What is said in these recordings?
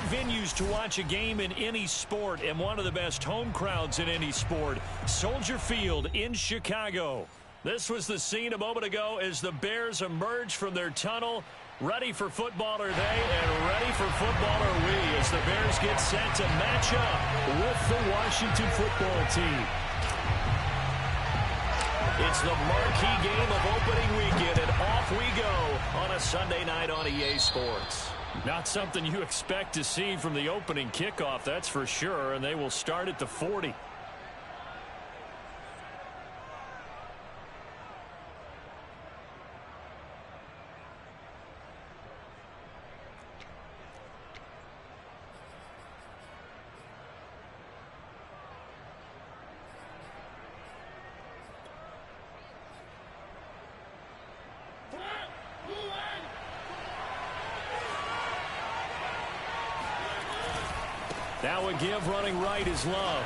venues to watch a game in any sport and one of the best home crowds in any sport. Soldier Field in Chicago. This was the scene a moment ago as the Bears emerge from their tunnel. Ready for football are they, and ready for football are we as the Bears get set to match up with the Washington football team. It's the marquee game of opening weekend, and off we go on a Sunday night on EA Sports. Not something you expect to see from the opening kickoff, that's for sure, and they will start at the 40. Now a give running right is Love.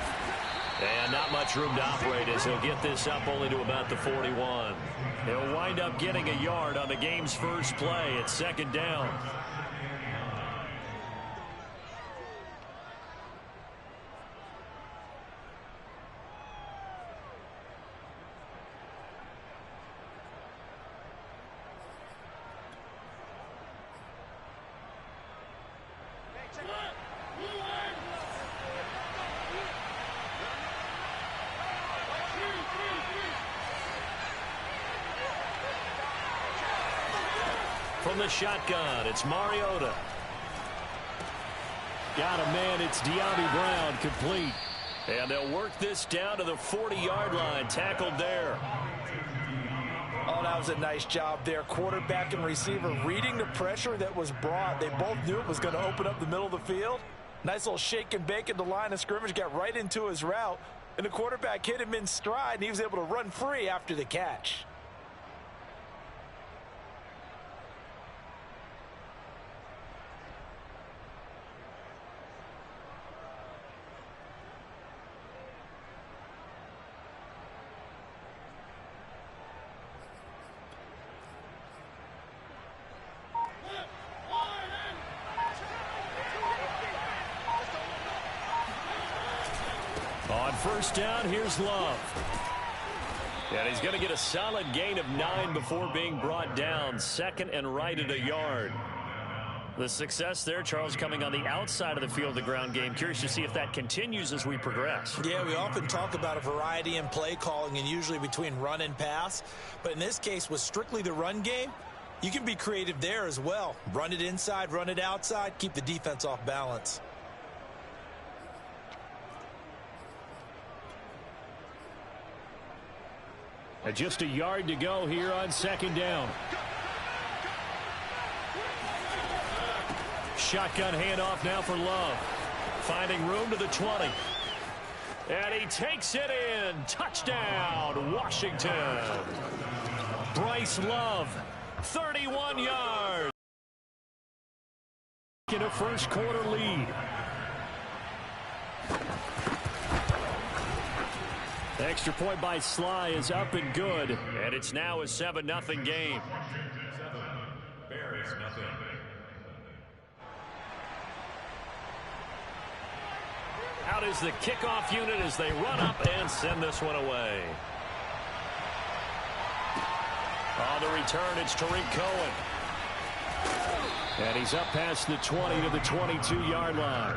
And not much room to operate as he'll get this up only to about the 41. He'll wind up getting a yard on the game's first play at second down. From the shotgun, it's Mariota. Got a man, it's De'Ami Brown, complete. And they'll work this down to the 40-yard line, tackled there. Oh, that was a nice job there. Quarterback and receiver reading the pressure that was brought. They both knew it was going to open up the middle of the field. Nice little shake and bake at the line of scrimmage, got right into his route. And the quarterback hit him in stride, and he was able to run free after the catch. On first down, here's Love. And he's going to get a solid gain of 9 before being brought down. Second and right at a yard. The success there, Charles, coming on the outside of the field, the ground game. Curious to see if that continues as we progress. Yeah, we often talk about a variety in play calling and usually between run and pass. But in this case, with strictly the run game, you can be creative there as well. Run it inside, run it outside, keep the defense off balance. And just a yard to go here on second down. Shotgun handoff now for Love. Finding room to the 20. And he takes it in. Touchdown, Washington. Bryce Love, 31 yards. In a first quarter lead. The extra point by Sly is up and good, and it's now a 7-0 game. Bears, nothing. Out is the kickoff unit as they run up and send this one away. On the return, it's Tariq Cohen. And he's up past the 20 to the 22-yard line.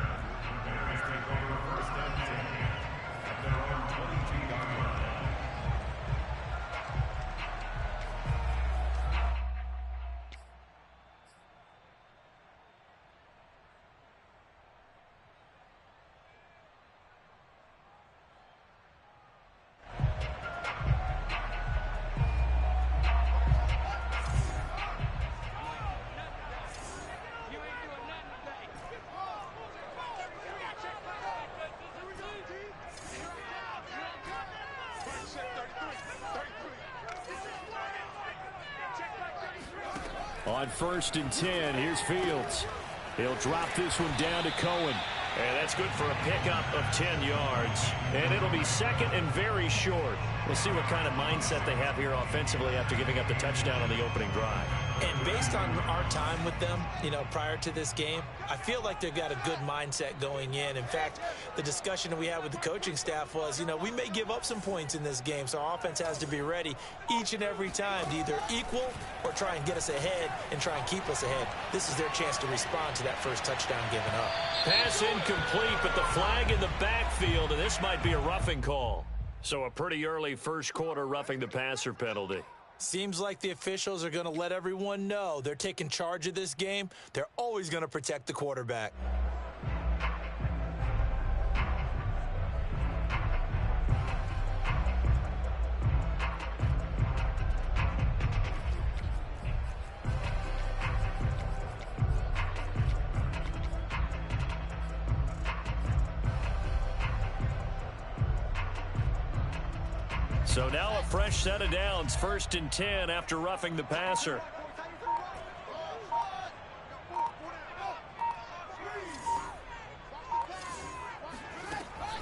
On first and 10, here's Fields. He'll drop this one down to Cohen. And that's good for a pickup of 10 yards. And it'll be second and very short. We'll see what kind of mindset they have here offensively after giving up the touchdown on the opening drive. And based on our time with them, prior to this game, I feel like they've got a good mindset going in. In fact, the discussion that we had with the coaching staff was, we may give up some points in this game, so our offense has to be ready each and every time to either equal or try and get us ahead and try and keep us ahead. This is their chance to respond to that first touchdown given up. Pass incomplete, but the flag in the backfield, and this might be a roughing call. So a pretty early first quarter roughing the passer penalty. Seems like the officials are going to let everyone know they're taking charge of this game. They're always going to protect the quarterback. So now a fresh set of downs, 1st and 10 after roughing the passer.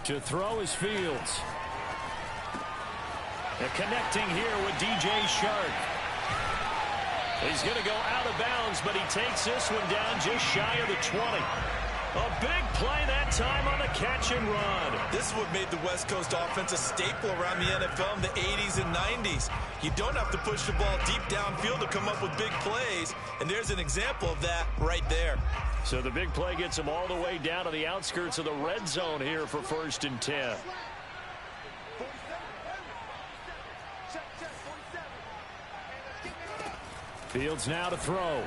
To throw is Fields. And connecting here with DJ Shark. He's going to go out of bounds, but he takes this one down just shy of the 20. A big play that time on the catch and run. This is what made the West Coast offense a staple around the NFL in the 80s and 90s. You don't have to push the ball deep downfield to come up with big plays, and there's an example of that right there. So the big play gets him all the way down to the outskirts of the red zone here for 1st and 10. Fields now to throw.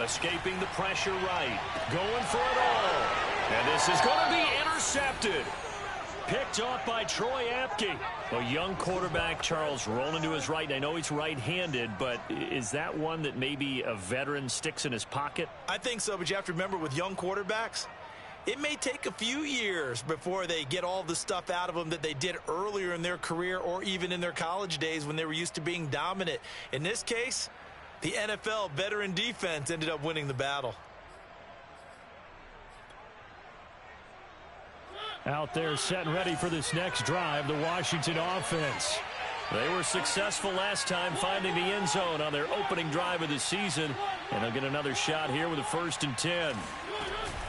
Escaping the pressure right. Going for it all. And this is going to be intercepted. Picked off by Troy Apke. A young quarterback, Charles, rolling to his right. I know he's right-handed, but is that one that maybe a veteran sticks in his pocket? I think so, but you have to remember with young quarterbacks, it may take a few years before they get all the stuff out of them that they did earlier in their career or even in their college days when they were used to being dominant. In this case, the NFL veteran defense ended up winning the battle. Out there set and ready for this next drive, the Washington offense. They were successful last time finding the end zone on their opening drive of the season, and they'll get another shot here with a 1st and 10.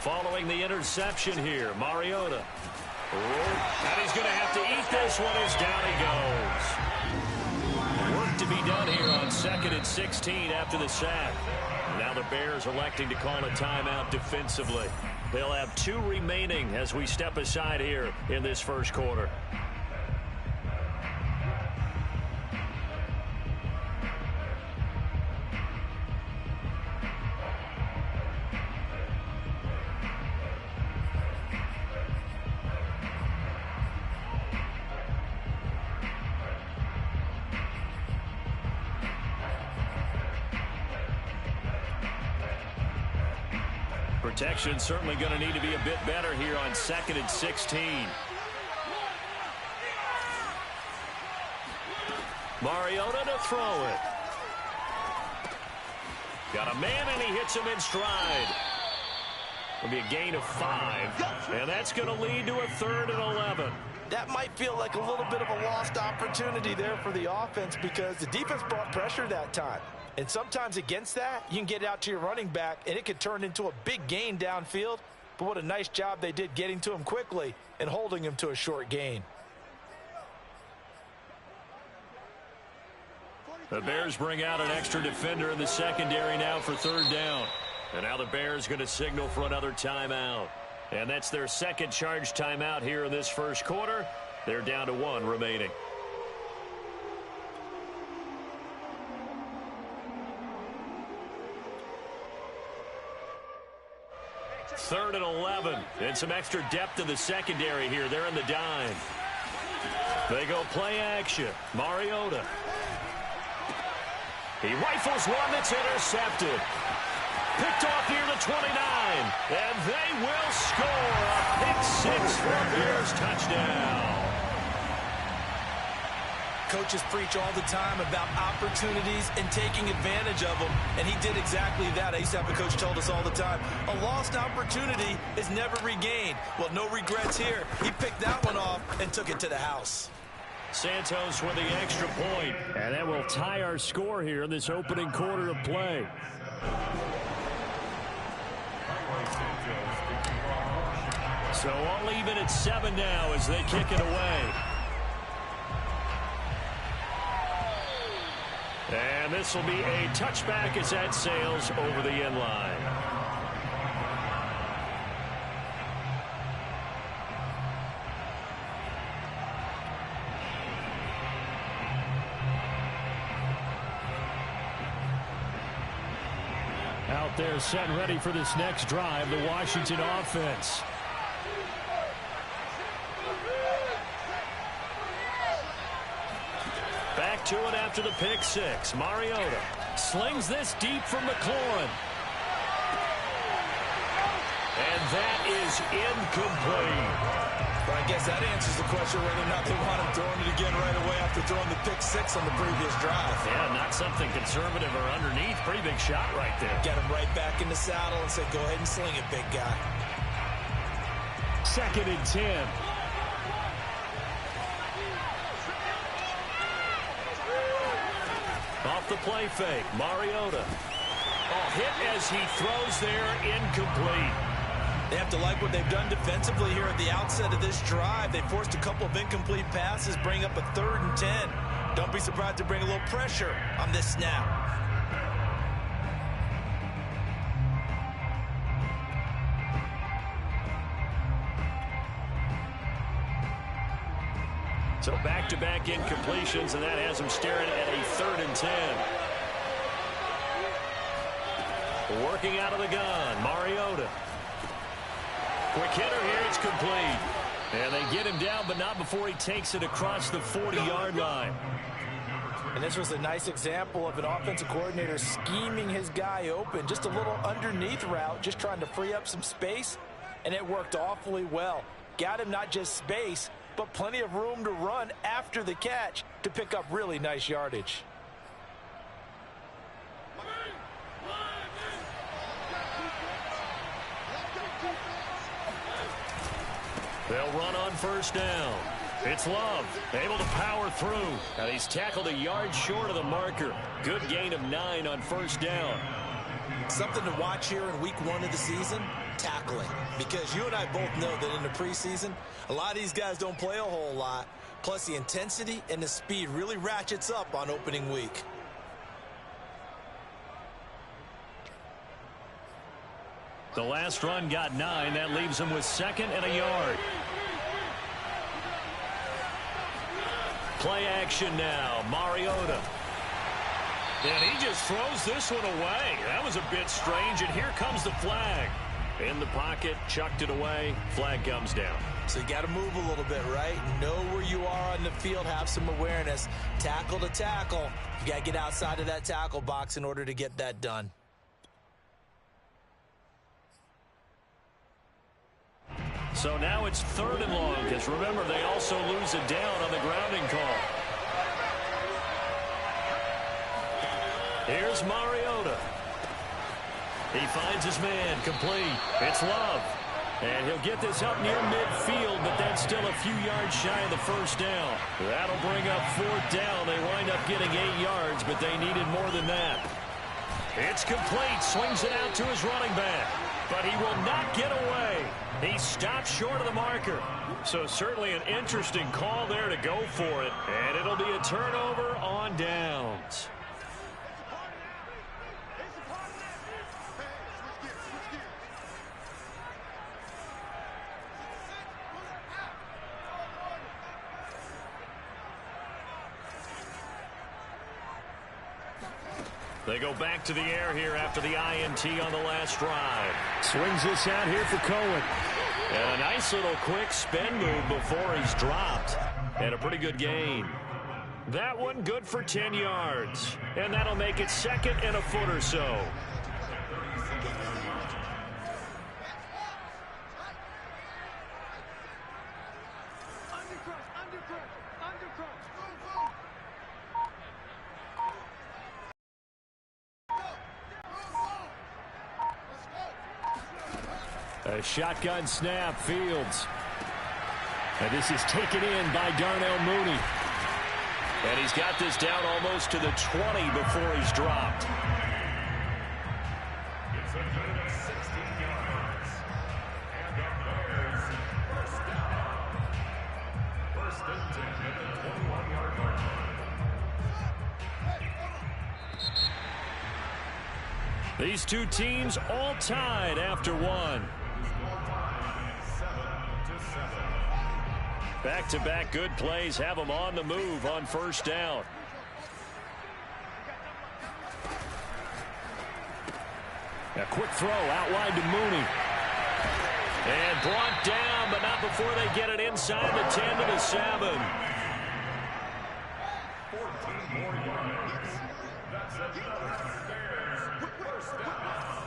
Following the interception here, Mariota. And he's going to have to eat this one as down he goes. Work to be done here on 2nd and 16 after the sack. Now the Bears electing to call a timeout defensively. They'll have 2 remaining as we step aside here in this first quarter. Protection certainly going to need to be a bit better here on 2nd and 16. Mariota to throw it. Got a man, and he hits him in stride. It'll be a gain of 5, and that's going to lead to a 3rd and 11. That might feel like a little bit of a lost opportunity there for the offense because the defense brought pressure that time. And sometimes against that, you can get out to your running back, and it could turn into a big gain downfield. But what a nice job they did getting to him quickly and holding him to a short gain. The Bears bring out an extra defender in the secondary now for 3rd down. And now the Bears going to signal for another timeout. And that's their 2nd charge timeout here in this first quarter. They're down to 1 remaining. 3rd and 11. And some extra depth in the secondary here. They're in the dime. They go play action. Mariota. He rifles one that's intercepted. Picked off near the 29. And they will score a pick-6 for a Bears touchdown. Coaches preach all the time about opportunities and taking advantage of them, and he did exactly that. I used to have a coach told us all the time, a lost opportunity is never regained. Well, no regrets here. He picked that one off and took it to the house. Santos with the extra point. And that will tie our score here in this opening quarter of play. So all even at 7 now as they kick it away. And this will be a touchback as that sails over the end line. Out there set and ready for this next drive, the Washington offense. Back to it after the pick six. Mariota slings this deep from McLaurin. And that is incomplete. But I guess that answers the question whether or not they want him throwing it again right away after throwing the pick six on the previous drive. Yeah, not something conservative or underneath. Pretty big shot right there. Get him right back in the saddle and say, go ahead and sling it, big guy. 2nd and 10. Off the play fake, Mariota. Oh, hit as he throws there, incomplete. They have to like what they've done defensively here at the outset of this drive. They forced a couple of incomplete passes, bring up a 3rd and 10. Don't be surprised to bring a little pressure on this snap. So back-to-back incompletions, and that has them staring at a 3rd and 10. Working out of the gun, Mariota. Quick hitter here, it's complete. And they get him down, but not before he takes it across the 40-yard line. And this was a nice example of an offensive coordinator scheming his guy open. Just a little underneath route, just trying to free up some space, and it worked awfully well. Got him not just space, but plenty of room to run after the catch to pick up really nice yardage. They'll run on 1st down. It's Love, able to power through. And he's tackled a yard short of the marker. Good gain of 9 on 1st down. Something to watch here in week 1 of the season, tackling. Because you and I both know that in the preseason, a lot of these guys don't play a whole lot. Plus the intensity and the speed really ratchets up on opening week. The last run got 9. That leaves him with 2nd and a yard. Play action now. Mariota. And he just throws this one away. That was a bit strange, and here comes the flag. In the pocket, chucked it away. Flag comes down. So you got to move a little bit, right? Know where you are on the field, have some awareness. Tackle to tackle. You got to get outside of that tackle box in order to get that done. So now it's 3rd and long, because remember, they also lose it down on the grounding call. Here's Mariota. He finds his man, complete. It's Love. And he'll get this up near midfield, but that's still a few yards shy of the 1st down. That'll bring up 4th down. They wind up getting 8 yards, but they needed more than that. It's complete. Swings it out to his running back. But he will not get away. He stopped short of the marker. So certainly an interesting call there to go for it. And it'll be a turnover on downs. They go back to the air here after the INT on the last drive. Swings this out here for Cohen. And a nice little quick spin move before he's dropped. And a pretty good gain. That one good for 10 yards. And that'll make it 2nd and a foot or so. A shotgun snap, Fields. And this is taken in by Darnell Mooney. And he's got this down almost to the 20 before he's dropped. It's a good 16 yards. And the Bears first down. First and 10 at the 21-yard line. These two teams all tied after one. 7-7. Back-to-back good plays have them on the move on first down. A quick throw out wide to Mooney. And brought down, but not before they get it inside the 10 to the 7. 14 more yards. That's another Bears first down.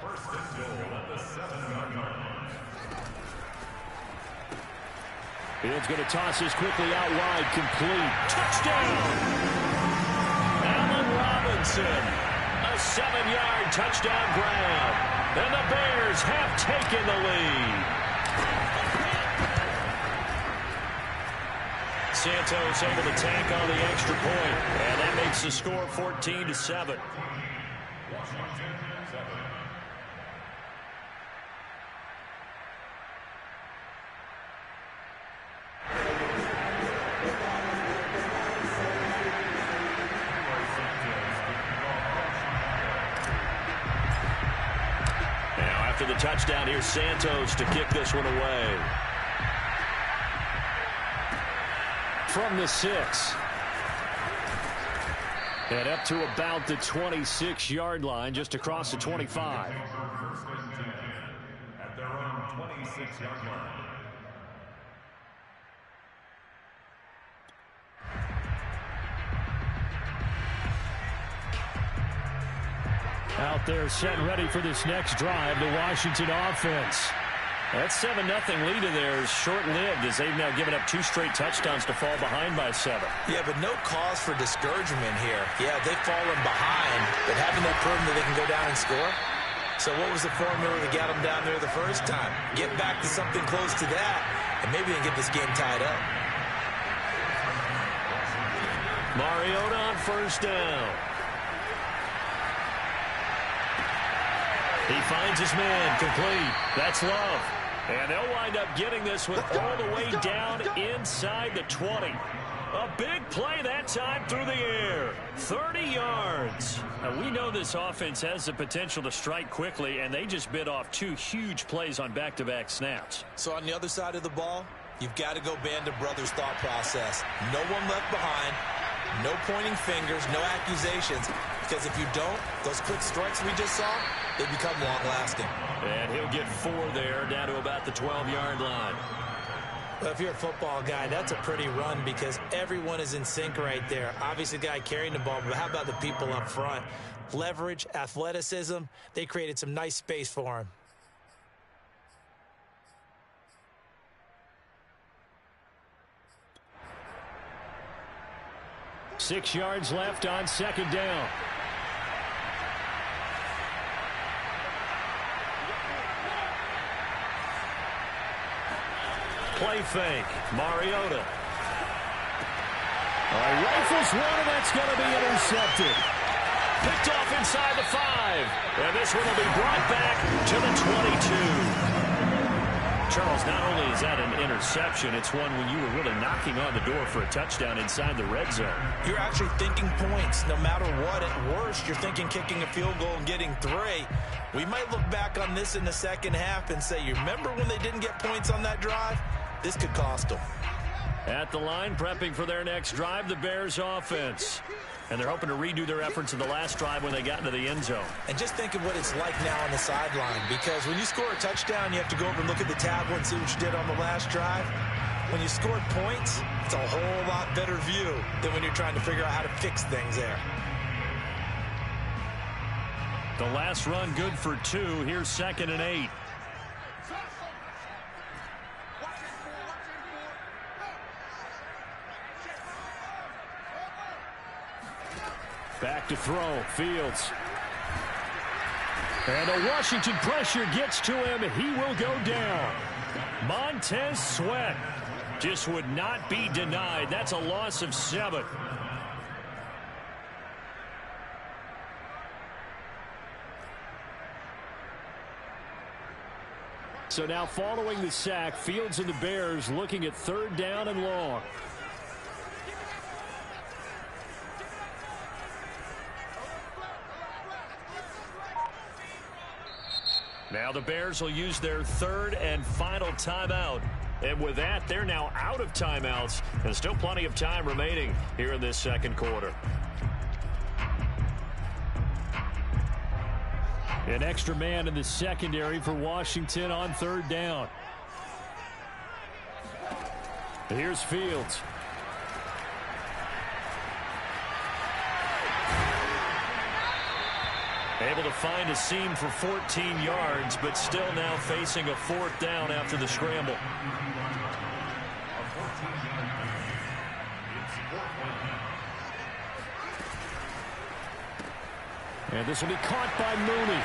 First and goal at the 7-yard line. Fields going to toss this quickly out wide, complete. Touchdown! Allen Robinson. A 7-yard touchdown grab. And the Bears have taken the lead. Santos able to tack on the extra point. And that makes the score 14-7. Washington 7. After the touchdown, here's Santos to kick this one away. From the 6. And up to about the 26-yard line, just across the 25. First and 10 at their own 26-yard line. Out there set and ready for this next drive, the Washington offense. That 7-0 lead of theirs short-lived as they've now given up 2 straight touchdowns to fall behind by 7. Yeah, but no cause for discouragement here. Yeah, they've fallen behind, but haven't they proven that they can go down and score? So what was the formula that got them down there the first time? Get back to something close to that, and maybe they can get this game tied up. Mariota on first down. He finds his man, complete. That's Love. And they'll wind up getting this one all the way down inside the 20. A big play that time through the air. 30 yards. Now, we know this offense has the potential to strike quickly, and they just bit off 2 huge plays on back-to-back snaps. So on the other side of the ball, you've got to go Band of Brothers thought process. No one left behind. No pointing fingers, no accusations. Because if you don't, those quick strikes we just saw, they become long-lasting. And he'll get 4 there, down to about the 12-yard line. Well, if you're a football guy, that's a pretty run because everyone is in sync right there. Obviously, the guy carrying the ball, but how about the people up front? Leverage, athleticism, they created some nice space for him. Six yards left on second down. Play fake. Mariota. Rifles one, and that's going to be intercepted. Picked off inside the 5. And this one will be brought back to the 22. Charles, not only is that an interception, it's one when you were really knocking on the door for a touchdown inside the red zone. You're actually thinking points. No matter what, at worst, you're thinking kicking a field goal and getting 3. We might look back on this in the second half and say, you remember when they didn't get points on that drive? This could cost them. At the line, prepping for their next drive, the Bears offense. And they're hoping to redo their efforts in the last drive when they got into the end zone. And just think of what it's like now on the sideline. Because when you score a touchdown, you have to go over and look at the tablet and see what you did on the last drive. When you scored points, it's a whole lot better view than when you're trying to figure out how to fix things there. The last run good for 2. Here's 2nd and 8. Back to throw. Fields. And a Washington pressure gets to him. He will go down. Montez Sweat just would not be denied. That's a loss of 7. So now following the sack, Fields and the Bears looking at 3rd down and long. Now the Bears will use their 3rd and final timeout. And with that, they're now out of timeouts. And still plenty of time remaining here in this 2nd quarter. An extra man in the secondary for Washington on 3rd down. Here's Fields. Able to find a seam for 14 yards, but still now facing a 4th down after the scramble. And this will be caught by Mooney.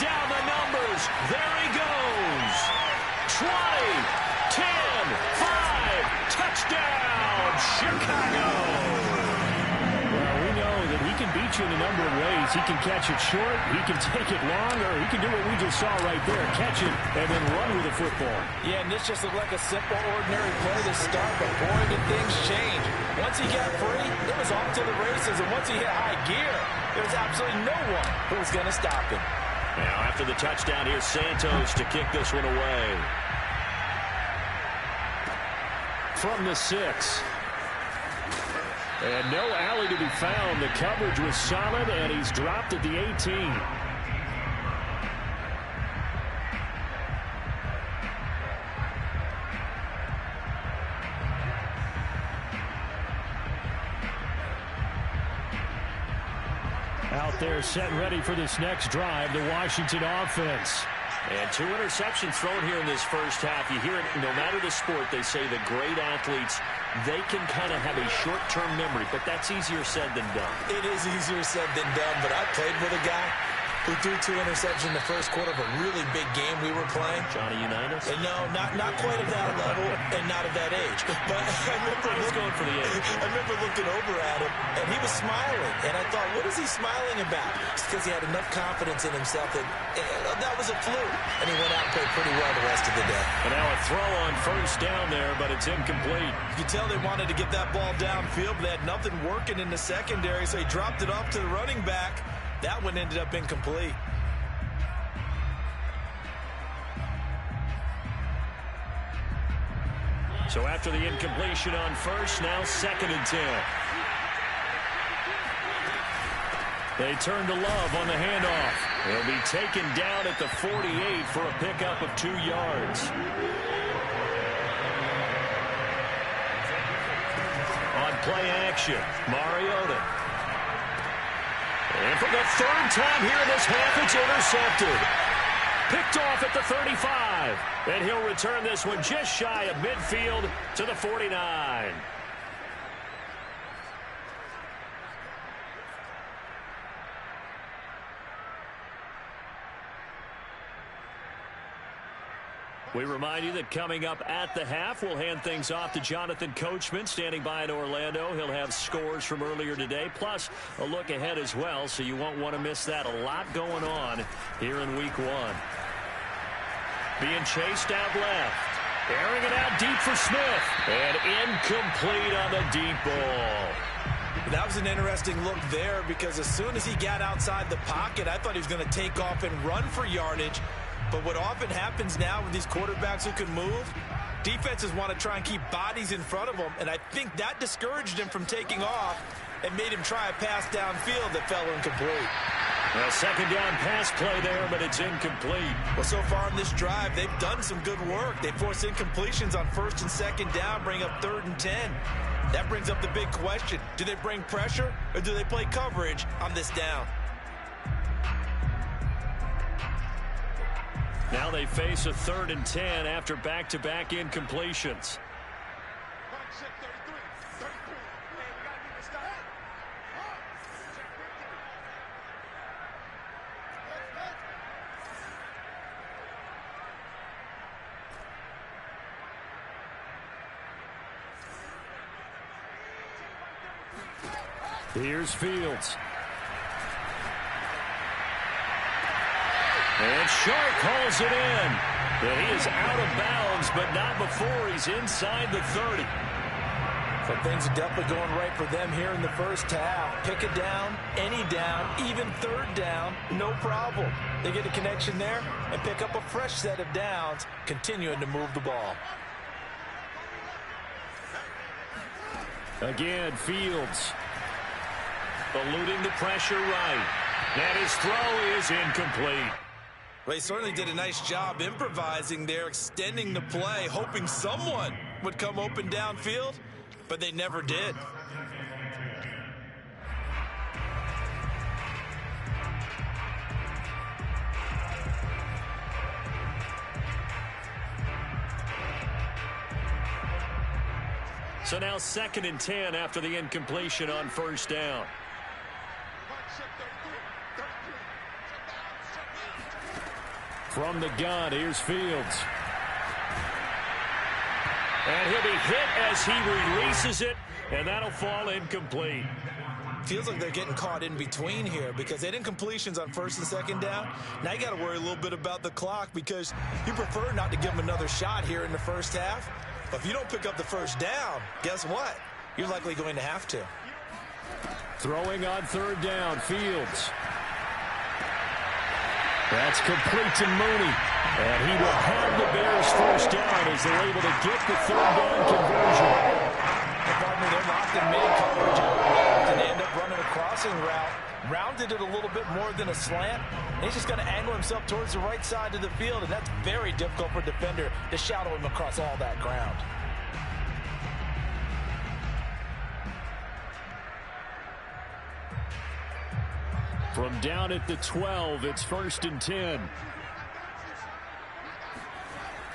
Down the numbers. There he goes. 20, 10, 5, touchdown, Chicago. Well, we know that he can beat you in a number of ways. He can catch it short, he can take it long, or he can do what we just saw right there, catch it and then run with the football. Yeah, and this just looked like a simple, ordinary play to start, but boy, did things change. Once he got free, it was off to the races, and once he hit high gear, there was absolutely no one who was going to stop him. Now, after the touchdown, here's Santos to kick this one away. From the 6. And no alley to be found. The coverage was solid, and he's dropped at the 18. Out there set and ready for this next drive, the Washington offense. And 2 interceptions thrown here in this first half. You hear it, no matter the sport, they say the great athletes, they can kind of have a short-term memory, but that's easier said than done. It is easier said than done, but I played with a guy who threw 2 interceptions in the first quarter of a really big game we were playing. Johnny Unitas? And no, not quite at that level and not at that age. But I was going for the age. I remember looking over at him, and he was smiling. And I thought, what is he smiling about? It's because he had enough confidence in himself that that was a fluke. And he went out and played pretty well the rest of the day. And now a throw on 1st down there, but it's incomplete. You can tell they wanted to get that ball downfield, but they had nothing working in the secondary, so he dropped it off to the running back. That one ended up incomplete. So after the incompletion on 1st, now 2nd and 10. They turn to Love on the handoff. He'll be taken down at the 48 for a pickup of 2 yards. On play action, Mariota. And for the 3rd time here in this half, it's intercepted. Picked off at the 35. And he'll return this one just shy of midfield to the 49. We remind you that coming up at the half, we'll hand things off to Jonathan Coachman, standing by in Orlando. He'll have scores from earlier today, plus a look ahead as well, so you won't want to miss that. A lot going on here in Week 1. Being chased out left. Airing it out deep for Smith. And incomplete on the deep ball. That was an interesting look there, because as soon as he got outside the pocket, I thought he was going to take off and run for yardage. But what often happens now with these quarterbacks who can move, defenses want to try and keep bodies in front of them, and I think that discouraged him from taking off and made him try a pass downfield that fell incomplete. A 2nd down pass play there, but it's incomplete. Well, so far in this drive, they've done some good work. They force incompletions on 1st and 2nd down, bring up 3rd and 10. That brings up the big question. Do they bring pressure, or do they play coverage on this down? Now they face a 3rd and 10 after back-to-back incompletions. Here's Fields. And Shark calls it in. And he is out of bounds, but not before he's inside the 30. So things are definitely going right for them here in the first half. Pick it down, any down, even third down, no problem. They get a connection there and pick up a fresh set of downs, continuing to move the ball. Again, Fields. Eluding the pressure right. And his throw is incomplete. Well, he certainly did a nice job improvising there, extending the play, hoping someone would come open downfield, but they never did. So now 2nd and 10 after the incompletion on first down. From the gun, here's Fields. And he'll be hit as he releases it, and that'll fall incomplete. Feels like they're getting caught in between here because they didn't completions on 1st and 2nd down. Now you got to worry a little bit about the clock because you prefer not to give them another shot here in the first half. But if you don't pick up the first down, guess what? You're likely going to have to. Throwing on 3rd down, Fields. That's complete to Mooney. And he will have the Bears first down as they're able to get the 3rd down conversion. They're locked in man coverage out left, and they end up running a crossing route. Rounded it a little bit more than a slant. And he's just going to angle himself towards the right side of the field, and that's very difficult for a defender to shadow him across all that ground. From down at the 12, it's 1st and 10.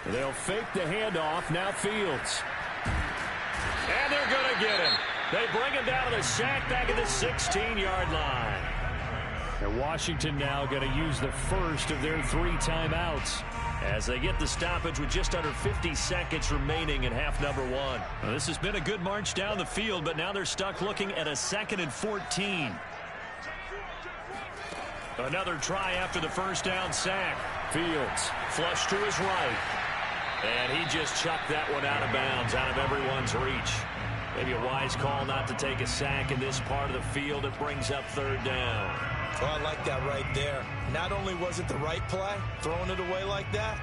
They'll fake the handoff. Now Fields. And they're going to get him. They bring him down to the sack back at the 16-yard line. And Washington now going to use the first of their 3 timeouts as they get the stoppage with just under 50 seconds remaining in half number 1. Well, this has been a good march down the field, but now they're stuck looking at a 2nd and 14. Another try after the first down sack. Fields flush to his right. And he just chucked that one out of bounds, out of everyone's reach. Maybe a wise call not to take a sack in this part of the field. It brings up 3rd down. Oh, I like that right there. Not only was it the right play, throwing it away like that,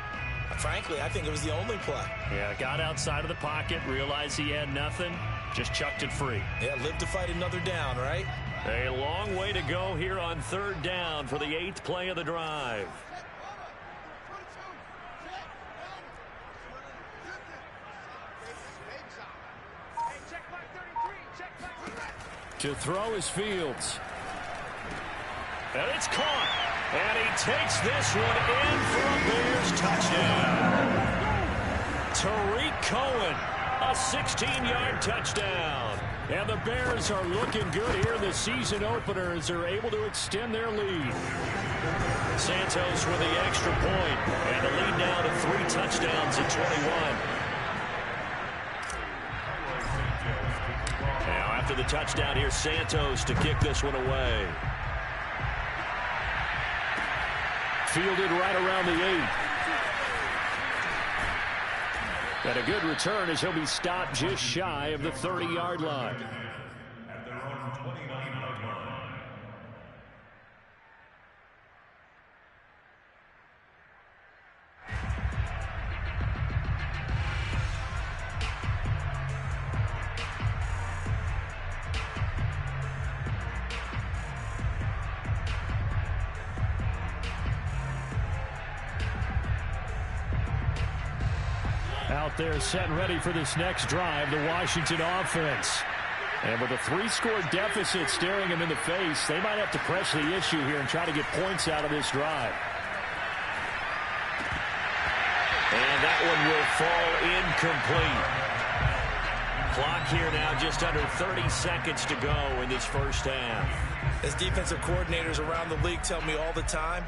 frankly, I think it was the only play. Yeah, got outside of the pocket, realized he had nothing, just chucked it free. Yeah, live to fight another down, right? A long way to go here on 3rd down for the 8th play of the drive. To throw is Fields. And it's caught. And he takes this one in for a Bears touchdown. Tariq Cohen, a 16-yard touchdown. And the Bears are looking good here in the season opener as they're able to extend their lead. Santos with the extra point. And the lead now to 3 touchdowns at 21. Now after the touchdown, here's Santos to kick this one away. Fielded right around the 8. And a good return as he'll be stopped just shy of the 30-yard line. At their own 29-yard line. Out there set and ready for this next drive, the Washington offense. And with a 3-score deficit staring them in the face, they might have to press the issue here and try to get points out of this drive. And that one will fall incomplete. Clock here now just under 30 seconds to go in this first half. As defensive coordinators around the league tell me all the time,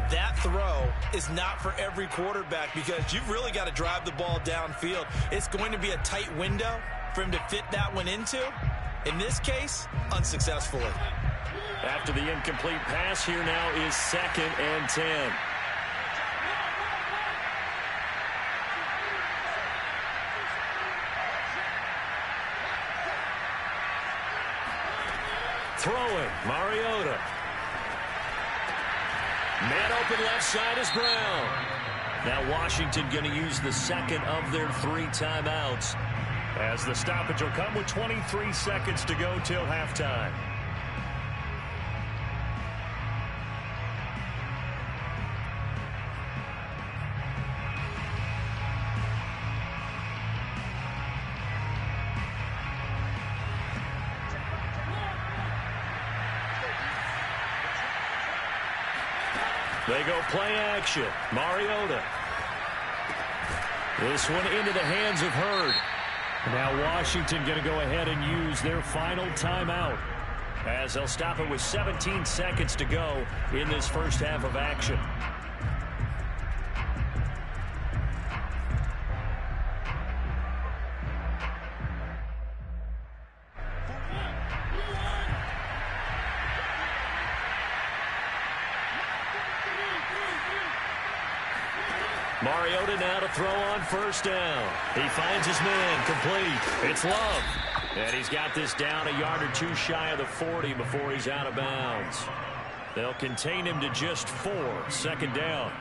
that throw is not for every quarterback because you've really got to drive the ball downfield. It's going to be a tight window for him to fit that one into. In this case, unsuccessfully. After the incomplete pass, here now is 2nd and 10. Throwing, Mariota. Man open left side is Brown. Now Washington going to use the second of their 3 timeouts, as the stoppage will come with 23 seconds to go till halftime. They go play action. Mariota. This one into the hands of Hurd. Now Washington going to go ahead and use their final timeout, as they'll stop it with 17 seconds to go in this first half of action. Mariota now to throw on first down. He finds his man, complete. It's Love. And he's got this down a yard or 2 shy of the 40 before he's out of bounds. They'll contain him to just 4. 2nd down.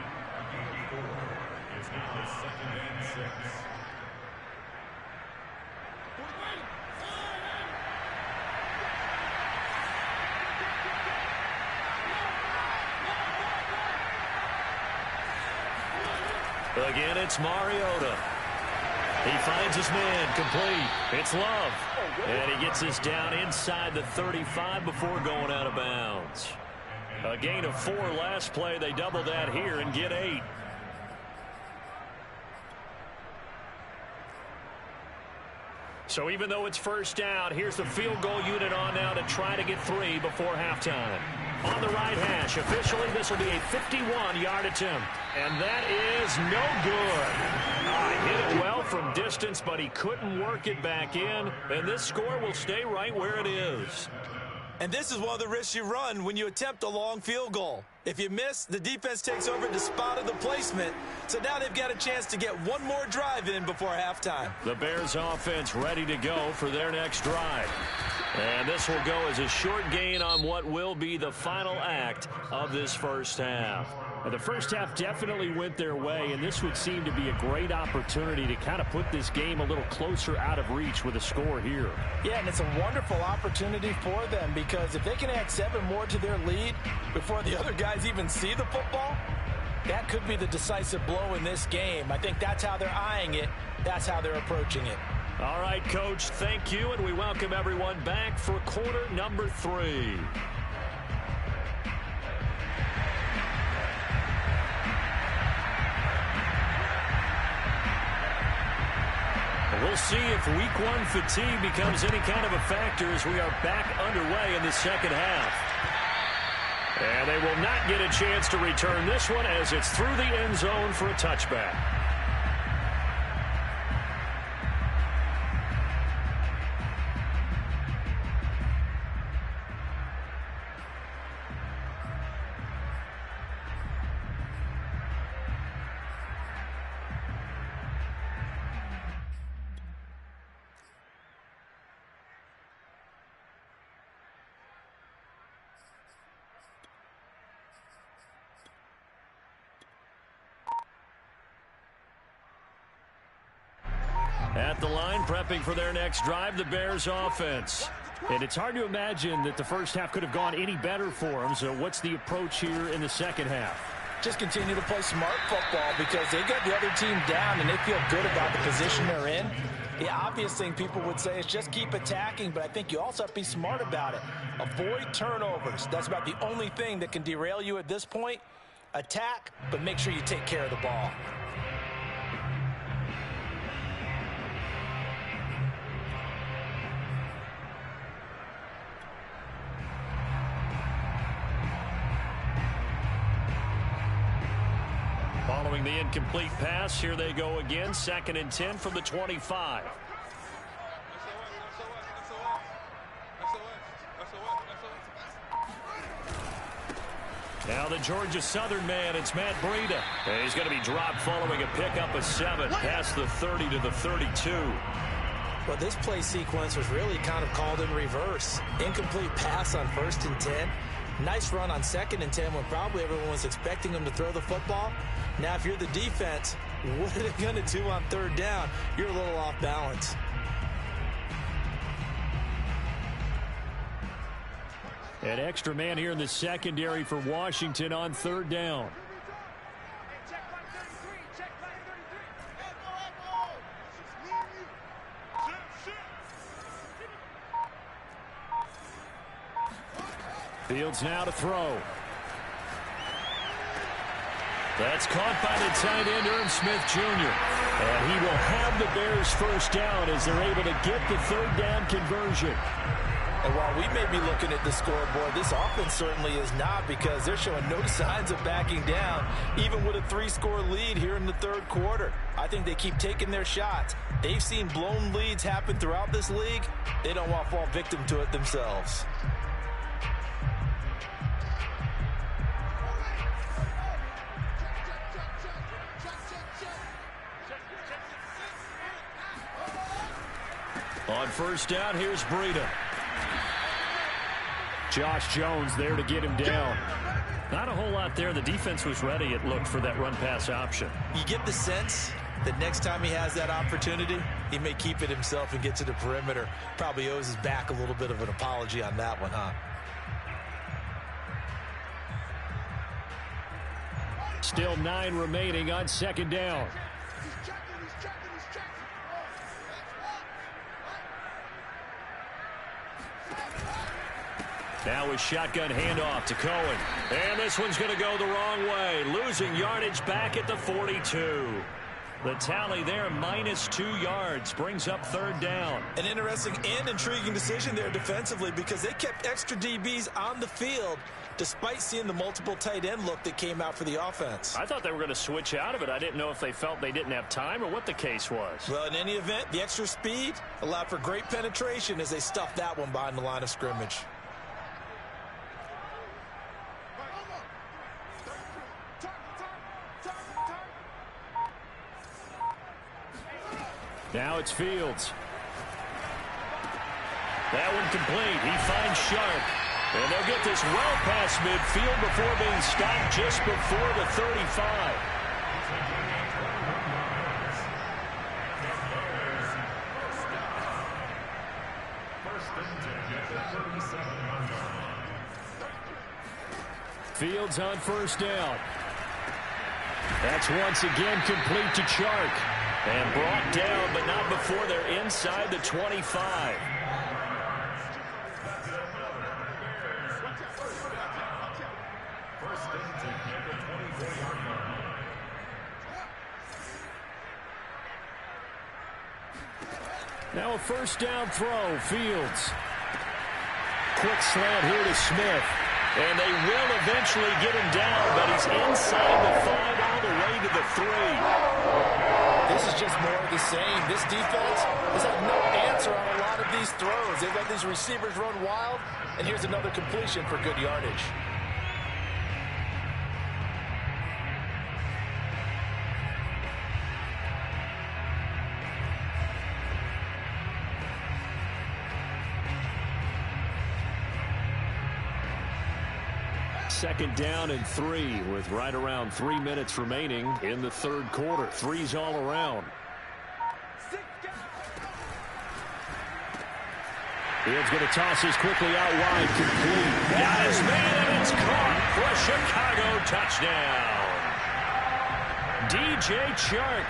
It's now 2nd and 6. Again, it's Mariota. He finds his man, complete. It's Love. And he gets this down inside the 35 before going out of bounds. A gain of 4 last play. They double that here and get 8. So even though it's first down, here's the field goal unit on now to try to get 3 before halftime. On the right hash, officially this will be a 51-yard attempt. And that is no good. Hit it well from distance, but he couldn't work it back in. And this score will stay right where it is. And this is one of the risks you run when you attempt a long field goal. If you miss, the defense takes over the spot of the placement. So now they've got a chance to get one more drive in before halftime. The Bears offense ready to go for their next drive. And this will go as a short gain on what will be the final act of this first half. The first half definitely went their way, and this would seem to be a great opportunity to kind of put this game a little closer out of reach with a score here. Yeah, and it's a wonderful opportunity for them, because if they can add 7 more to their lead before the other guys even see the football, that could be the decisive blow in this game. I think that's how they're eyeing it. That's how they're approaching it. All right, Coach, thank you, and we welcome everyone back for quarter number 3. We'll see if week 1 fatigue becomes any kind of a factor as we are back underway in the second half. And they will not get a chance to return this one as it's through the end zone for a touchback. At the line, prepping for their next drive, the Bears offense. And it's hard to imagine that the first half could have gone any better for them. So what's the approach here in the second half? Just continue to play smart football, because they got the other team down and they feel good about the position they're in. The obvious thing people would say is just keep attacking, but I think you also have to be smart about it. Avoid turnovers. That's about the only thing that can derail you at this point. Attack, but make sure you take care of the ball. Following the incomplete pass, here they go again. 2nd and 10 from the 25. Now the Georgia Southern man, it's Matt Breida. And he's going to be dropped following a pickup of 7 past the 30 to the 32. Well, this play sequence was really kind of called in reverse. Incomplete pass on 1st and 10. Nice run on 2nd and 10 when probably everyone was expecting him to throw the football. Now, if you're the defense, what are they going to do on 3rd down? You're a little off balance. An extra man here in the secondary for Washington on 3rd down. Fields now to throw. That's caught by the tight end, Irv Smith Jr. And he will have the Bears first down as they're able to get the 3rd down conversion. And while we may be looking at the scoreboard, this offense certainly is not, because they're showing no signs of backing down, even with a 3-score lead here in the 3rd quarter. I think they keep taking their shots. They've seen blown leads happen throughout this league. They don't want to fall victim to it themselves. On 1st down, here's Breida. Josh Jones there to get him down. Not a whole lot there. The defense was ready, it looked, for that run-pass option. You get the sense that next time he has that opportunity, he may keep it himself and get to the perimeter. Probably owes his back a little bit of an apology on that one, huh? Still 9 remaining on 2nd down. Now a shotgun handoff to Cohen. And this one's going to go the wrong way. Losing yardage back at the 42. The tally there, -2 yards, brings up 3rd down. An interesting and intriguing decision there defensively, because they kept extra DBs on the field despite seeing the multiple tight end look that came out for the offense. I thought they were going to switch out of it. I didn't know if they felt they didn't have time or what the case was. Well, in any event, the extra speed allowed for great penetration as they stuffed that one behind the line of scrimmage. Now it's Fields. That one complete. He finds Sharp. And they'll get this well past midfield before being stopped just before the 35. Fields on 1st down. That's once again complete to Chark. And brought down, but not before they're inside the 25. Now a 1st down throw, Fields. Quick slant here to Smith. And they will eventually get him down, but he's inside the 5 all the way to the 3. This is just more of the same. This defense has had no answer on a lot of these throws. They've let these receivers run wild, and here's another completion for good yardage. Second down and 3 with right around 3 minutes remaining in the 3rd quarter. 3s all around. Fields going to toss this quickly out wide. Complete. Got his man, and it's caught for a Chicago touchdown. DJ Chark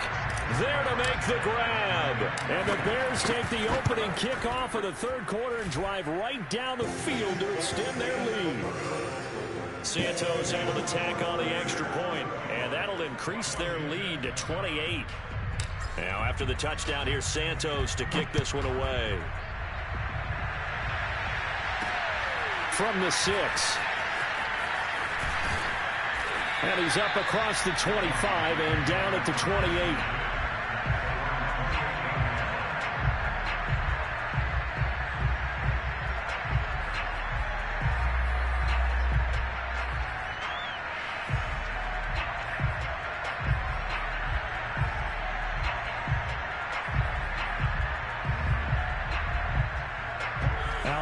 there to make the grab. And the Bears take the opening kickoff of the 3rd quarter and drive right down the field to extend their lead. Santos able to tack on the extra point, and that'll increase their lead to 28. Now after the touchdown, here's Santos to kick this one away. From the 6. And he's up across the 25 and down at the 28.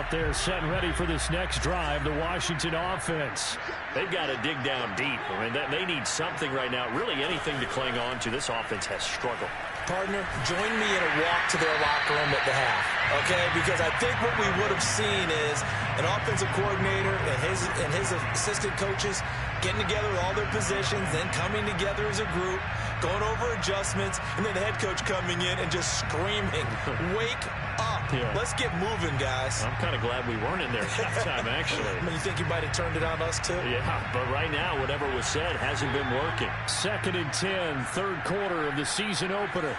out there set and ready for this next drive, the Washington offense. They've got to dig down deep. I mean, they need something right now, really anything to cling on to. This offense has struggled. Partner, join me in a walk to their locker room at the half, okay? Because I think what we would have seen is an offensive coordinator and his assistant coaches getting together with all their positions, then coming together as a group, going over adjustments, and then the head coach coming in and just screaming, wake up. Yeah. Let's get moving, guys. I'm kind of glad we weren't in there at halftime, actually. I mean, you think you might have turned it on us, too? Yeah, but right now, whatever was said hasn't been working. 2nd and 10, third quarter of the season opener.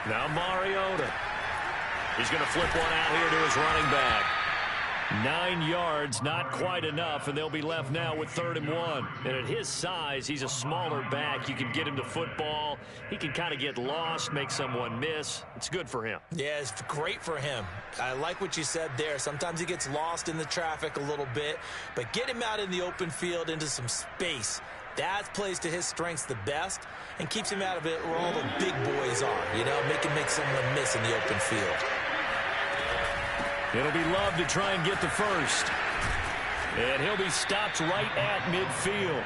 Now Mariota. He's going to flip one out here to his running back. 9 yards, not quite enough, and they'll be left now with 3rd and 1. And at his size, he's a smaller back. You can get him to football. He can kind of get lost, make someone miss. It's good for him. Yeah, it's great for him. I like what you said there. Sometimes he gets lost in the traffic a little bit, but get him out in the open field into some space. That plays to his strengths the best and keeps him out of it where all the big boys are, you know, make someone miss in the open field. It'll be Love to try and get the first. And he'll be stopped right at midfield.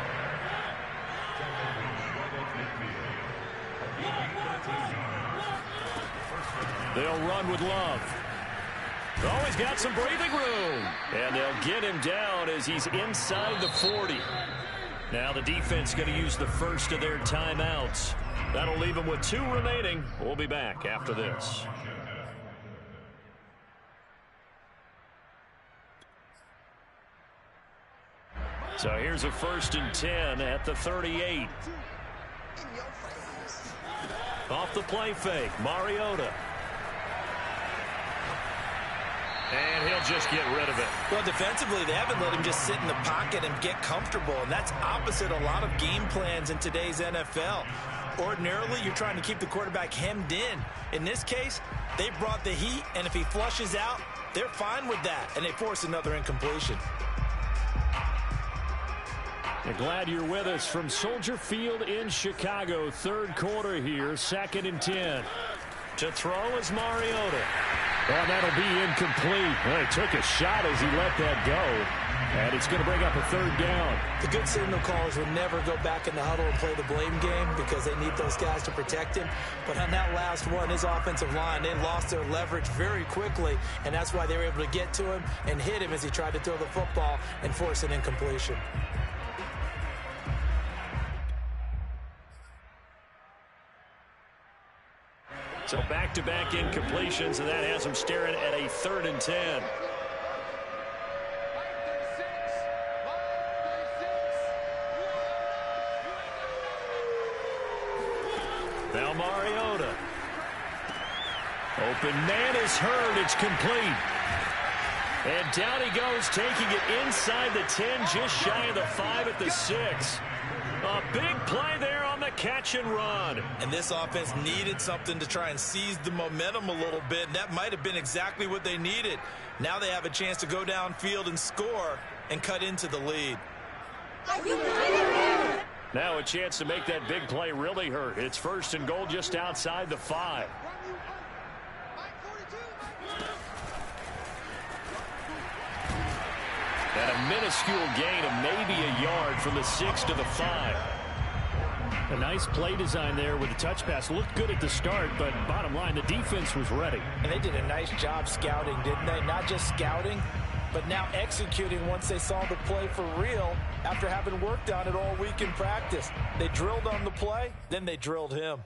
They'll run with Love. Oh, he's got some breathing room. And they'll get him down as he's inside the 40. Now the defense going to use the first of their timeouts. That'll leave them with 2 remaining. We'll be back after this. So here's a 1st and 10 at the 38. Off the play fake, Mariota. And he'll just get rid of it. Well, defensively, they haven't let him just sit in the pocket and get comfortable, and that's opposite a lot of game plans in today's NFL. Ordinarily, you're trying to keep the quarterback hemmed in. In this case, they brought the heat, and if he flushes out, they're fine with that, and they force another incompletion. We're glad you're with us from Soldier Field in Chicago. Third quarter here, 2nd and 10. To throw is Mariota. Well, that'll be incomplete. Well, he took a shot as he let that go. And it's going to bring up a 3rd down. The good signal callers will never go back in the huddle and play the blame game because they need those guys to protect him. But on that last one, his offensive line, they lost their leverage very quickly, and that's why they were able to get to him and hit him as he tried to throw the football and force an incompletion. So back-to-back incompletions, and that has him staring at a 3rd and 10. Now Mariota. Open man is heard. It's complete. And down he goes, taking it inside the 10, just shy of the 5 at the 6. A big play there on the catch and run. And this offense needed something to try and seize the momentum a little bit. And that might have been exactly what they needed. Now they have a chance to go downfield and score and cut into the lead. Now a chance to make that big play really hurt. It's 1st and goal just outside the 5. And a minuscule gain of maybe a yard from the 6 to the 5. A nice play design there with the touch pass. Looked good at the start, but bottom line, the defense was ready. And they did a nice job scouting, didn't they? Not just scouting, but now executing once they saw the play for real after having worked on it all week in practice. They drilled on the play, then they drilled him.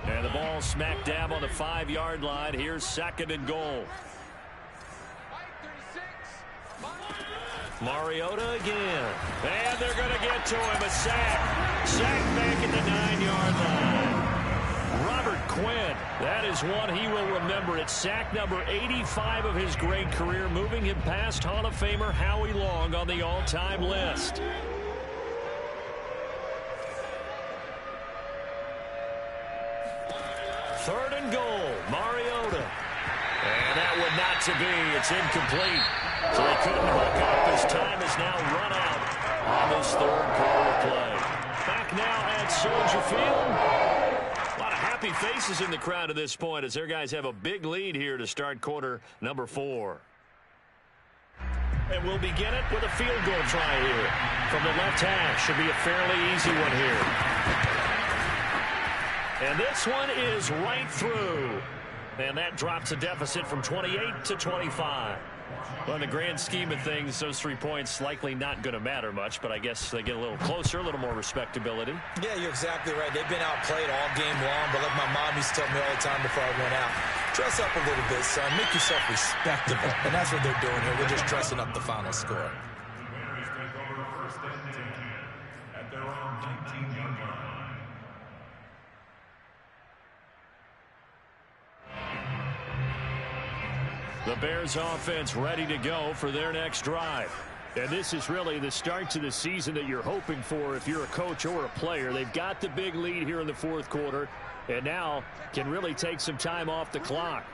And the ball smack dab on the 5-yard line. Here's 2nd and goal. Mariota again. And they're going to get to him. A sack. Sack back at the 9-yard line. Robert Quinn. That is one he will remember. It's sack number 85 of his great career, moving him past Hall of Famer Howie Long on the all-time list. Third and goal. Mariota. And that would not to be. It's incomplete. So they couldn't hook up. His time is now run out on this third quarter play. Back now at Soldier Field. A lot of happy faces in the crowd at this point as their guys have a big lead here to start quarter number 4. And we'll begin it with a field goal try here. From the left half, should be a fairly easy one here. And this one is right through. And that drops a deficit from 28 to 25. Well, in the grand scheme of things, those 3 points likely not going to matter much, but I guess they get a little closer, a little more respectability. Yeah, you're exactly right. They've been outplayed all game long, but like my mom used to tell me all the time before I went out, dress up a little bit, son. Make yourself respectable. And that's what they're doing here. They're just dressing up the final score. The Bears take over first and 10 at their own 19-yard line. The Bears offense ready to go for their next drive. And this is really the start to the season that you're hoping for if you're a coach or a player. They've got the big lead here in the fourth quarter and now can really take some time off the clock.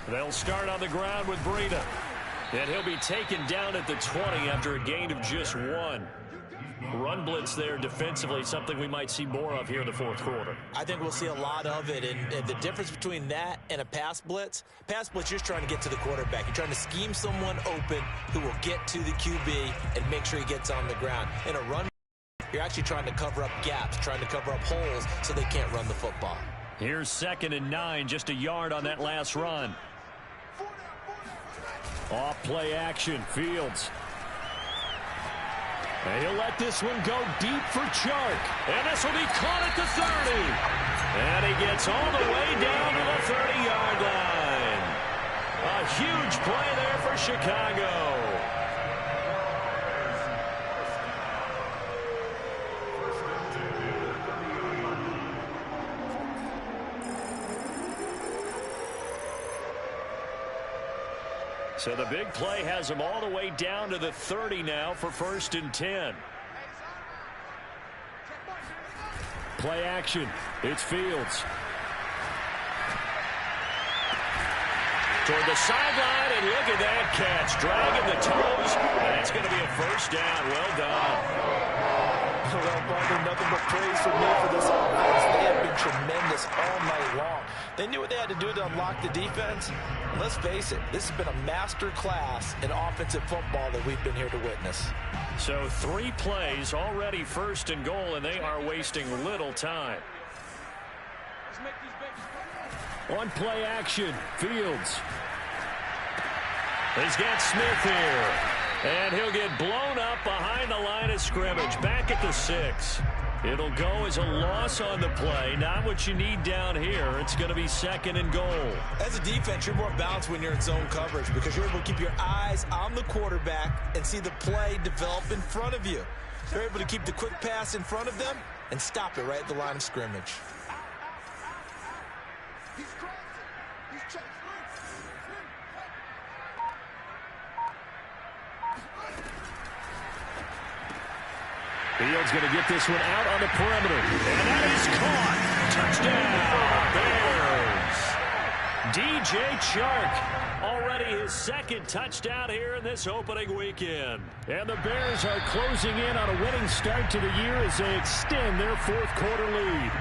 They'll start on the ground with Breida. And he'll be taken down at the 20 after a gain of just 1. Run blitz there defensively, something we might see more of here in the fourth quarter. I think we'll see a lot of it, and the difference between that and a pass blitz, you're just trying to get to the quarterback. You're trying to scheme someone open who will get to the QB and make sure he gets on the ground. In a run, you're actually trying to cover up gaps, trying to cover up holes so they can't run the football. Here's 2nd and 9, just a yard on that last run. Off play action, Fields. And he'll let this one go deep for Chark. And this will be caught at the 30. And he gets all the way down to the 30-yard line. A huge play there for Chicago. So the big play has them all the way down to the 30 now for 1st and 10. Play action. It's Fields. Toward the sideline, and look at that catch. Dragging the toes, and it's going to be a 1st down. Well done. Well, Barber, nothing but praise for me for this offense. They have been tremendous all night long. They knew what they had to do to unlock the defense. And let's face it, this has been a master class in offensive football that we've been here to witness. So 3 plays already 1st and goal, and they are wasting little time. On play action, Fields. He's got Smith here. And he'll get blown up behind the line of scrimmage. Back at the 6. It'll go as a loss on the play. Not what you need down here. It's going to be 2nd and goal. As a defense, you're more balanced when you're in zone coverage because you're able to keep your eyes on the quarterback and see the play develop in front of you. You're able to keep the quick pass in front of them and stop it right at the line of scrimmage. Fields going to get this one out on the perimeter. And that is caught. Touchdown, Bears. DJ Chark, already his 2nd touchdown here in this opening weekend. And the Bears are closing in on a winning start to the year as they extend their fourth quarter lead.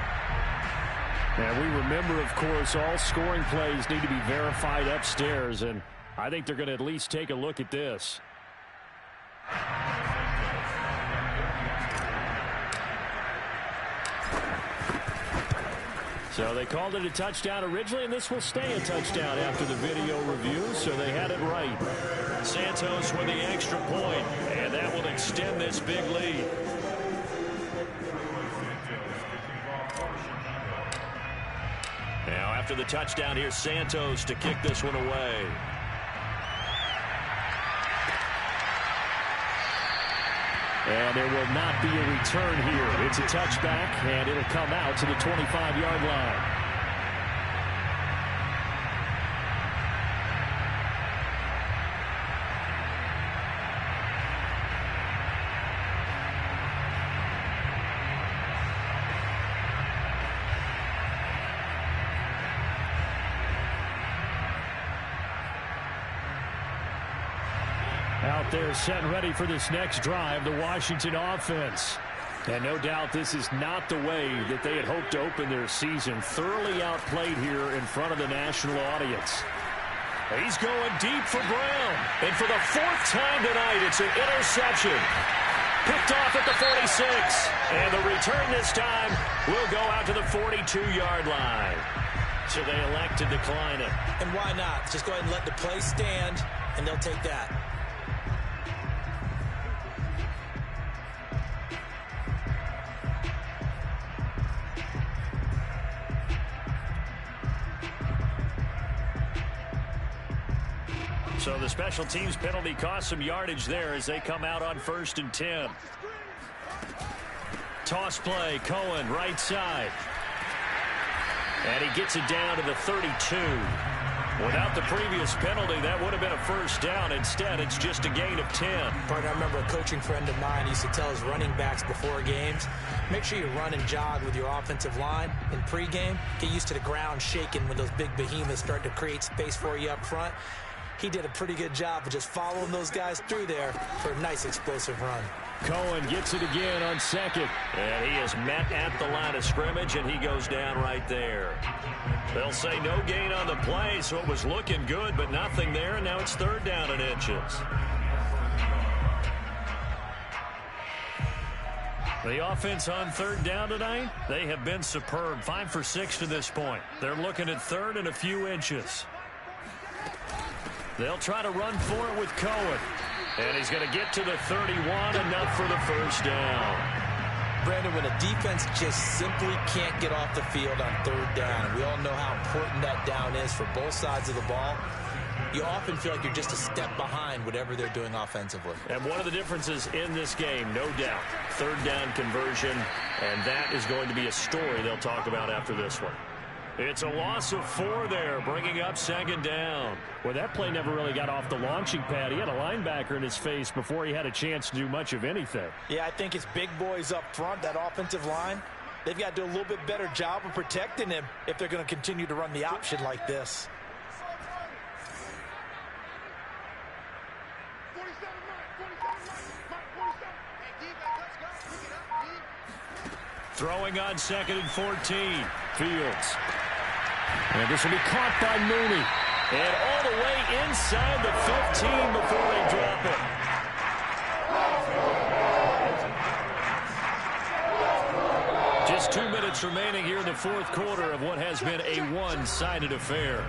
And we remember, of course, all scoring plays need to be verified upstairs. And I think they're going to at least take a look at this. So they called it a touchdown originally, and this will stay a touchdown after the video review, so they had it right. Santos with the extra point, and that will extend this big lead. Now after the touchdown, here's Santos to kick this one away. And there will not be a return here. It's a touchback, and it'll come out to the 25-yard line. Out there set and ready for this next drive, the Washington offense. And no doubt this is not the way that they had hoped to open their season. Thoroughly outplayed here in front of the national audience. He's going deep for Brown. And for the fourth time tonight, it's an interception. Picked off at the 46. And the return this time will go out to the 42-yard line. So they elect to decline it. And why not? Just go ahead and let the play stand, and they'll take that. So the special teams penalty cost some yardage there as they come out on 1st and 10. Toss play, Cohen, right side. And he gets it down to the 32. Without the previous penalty, that would have been a first down. Instead, it's just a gain of 10. Partner, I remember a coaching friend of mine used to tell his running backs before games, make sure you run and jog with your offensive line in pregame. Get used to the ground shaking when those big behemoths start to create space for you up front. He did a pretty good job of just following those guys through there for a nice explosive run. Cohen gets it again on 2nd. And he is met at the line of scrimmage, and he goes down right there. They'll say no gain on the play, so it was looking good, but nothing there, and now it's 3rd down and inches. The offense on 3rd down tonight, they have been superb. 5 for 6 to this point. They're looking at 3rd and a few inches. They'll try to run for it with Cohen. And he's going to get to the 31, enough for the first down. Brandon, when a defense just simply can't get off the field on 3rd down, we all know how important that down is for both sides of the ball. You often feel like you're just a step behind whatever they're doing offensively. And one of the differences in this game, no doubt, 3rd down conversion, and that is going to be a story they'll talk about after this one. It's a loss of 4 there, bringing up 2nd down. Well, that play never really got off the launching pad. He had a linebacker in his face before he had a chance to do much of anything. Yeah, I think it's big boys up front, that offensive line. They've got to do a little bit better job of protecting him if they're going to continue to run the option like this. Throwing on 2nd and 14. Fields. And this will be caught by Mooney. And all the way inside the 15 before they drop it. Just 2 minutes remaining here in the 4th quarter of what has been a one-sided affair.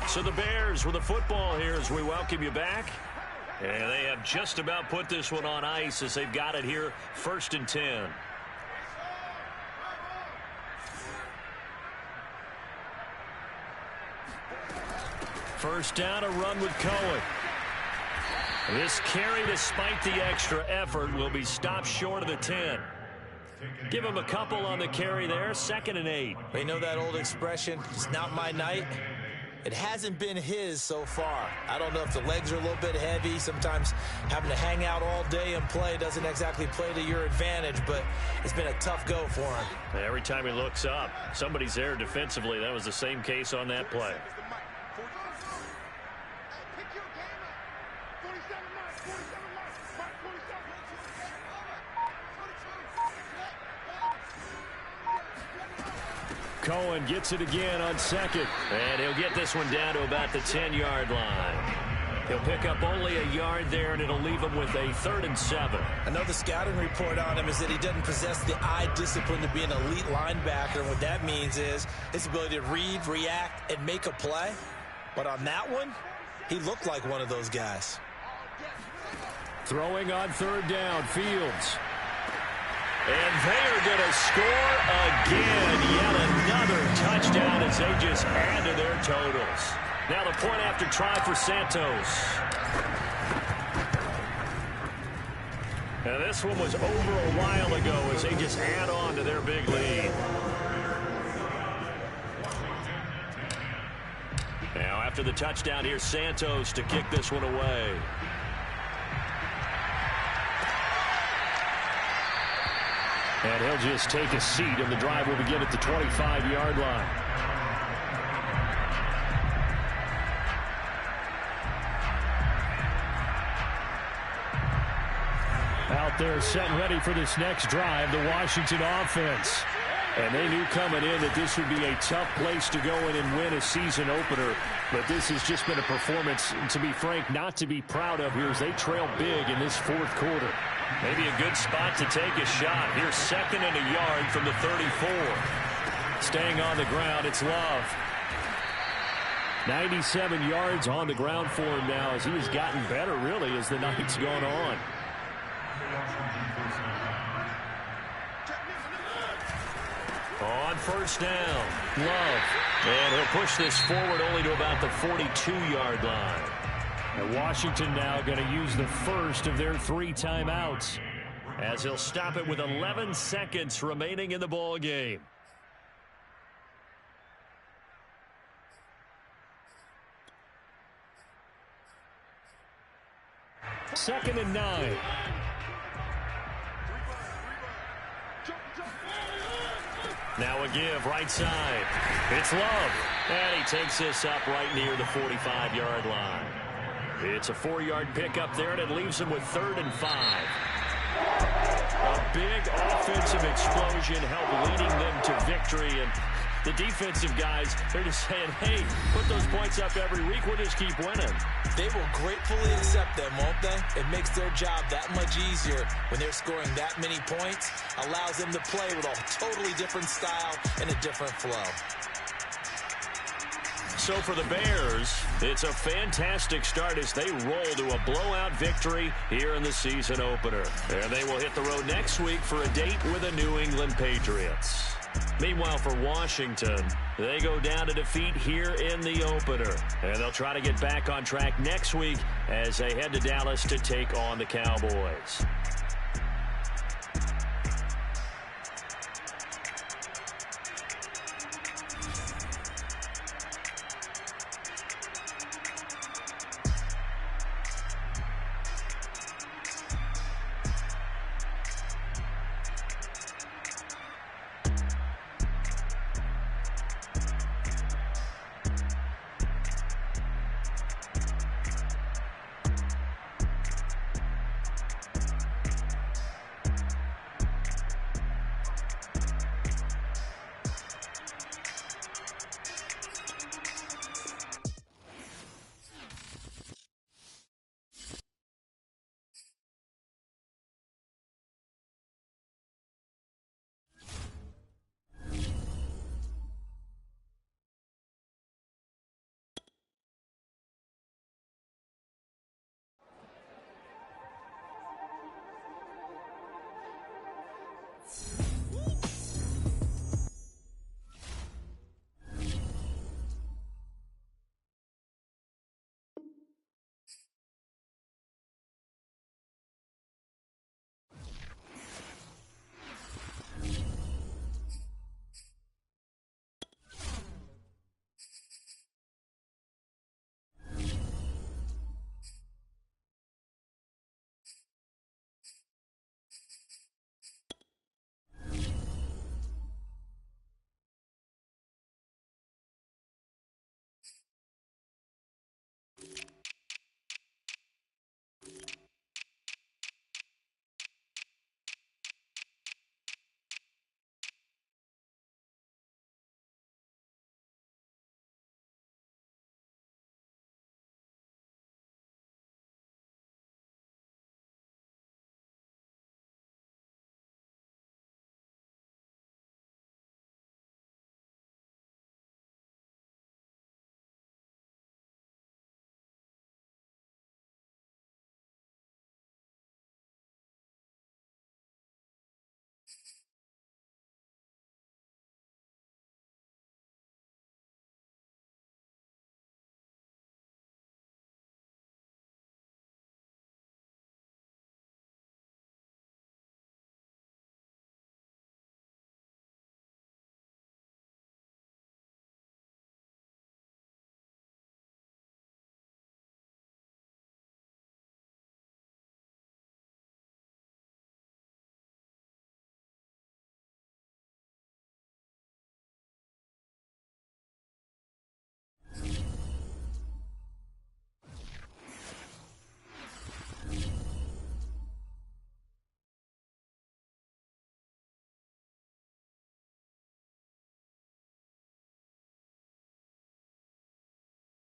So the Bears with the football here as we welcome you back. And they have just about put this one on ice as they've got it here, 1st and 10. First down, a run with Cohen. This carry, despite the extra effort, will be stopped short of the 10. Give him a couple on the carry there, 2nd and 8. They know that old expression, it's not my night. It hasn't been his so far. I don't know if the legs are a little bit heavy. Sometimes having to hang out all day and play doesn't exactly play to your advantage, but it's been a tough go for him. Every time he looks up, somebody's there defensively. That was the same case on that play. Cohen gets it again on 2nd. And he'll get this one down to about the 10-yard line. He'll pick up only a yard there, and it'll leave him with a 3rd and 7. Another scouting report on him is that he doesn't possess the eye discipline to be an elite linebacker. And what that means is his ability to read, react, and make a play. But on that one, he looked like one of those guys. Throwing on 3rd down, Fields. And they are going to score again. Yet another touchdown as they just add to their totals. Now the point after try for Santos. And this one was over a while ago as they just add on to their big lead. Now after the touchdown, here's Santos to kick this one away. And he'll just take a seat, and the drive will begin at the 25-yard line. Out there set and ready for this next drive, the Washington offense. And they knew coming in that this would be a tough place to go in and win a season opener. But this has just been a performance, to be frank, not to be proud of here as they trail big in this fourth quarter. Maybe a good spot to take a shot. Here's 2nd and a yard from the 34. Staying on the ground, it's Love. 97 yards on the ground for him now as he has gotten better, really, as the night's gone on. On first down, Love. And he'll push this forward only to about the 42-yard line. And Washington now going to use the first of their 3 timeouts as he'll stop it with 11 seconds remaining in the ball game. Second and 9. Now a give, right side. It's Love. And he takes this up right near the 45-yard line. It's a 4-yard pickup there, and it leaves him with 3rd and 5. A big offensive explosion helped leading them to victory. And the defensive guys, they're just saying, hey, put those points up every week. We'll just keep winning. They will gratefully accept them, won't they? It makes their job that much easier when they're scoring that many points. Allows them to play with a totally different style and a different flow. So for the Bears, it's a fantastic start as they roll to a blowout victory here in the season opener. And they will hit the road next week for a date with the New England Patriots. Meanwhile, for Washington, they go down to defeat here in the opener. And they'll try to get back on track next week as they head to Dallas to take on the Cowboys.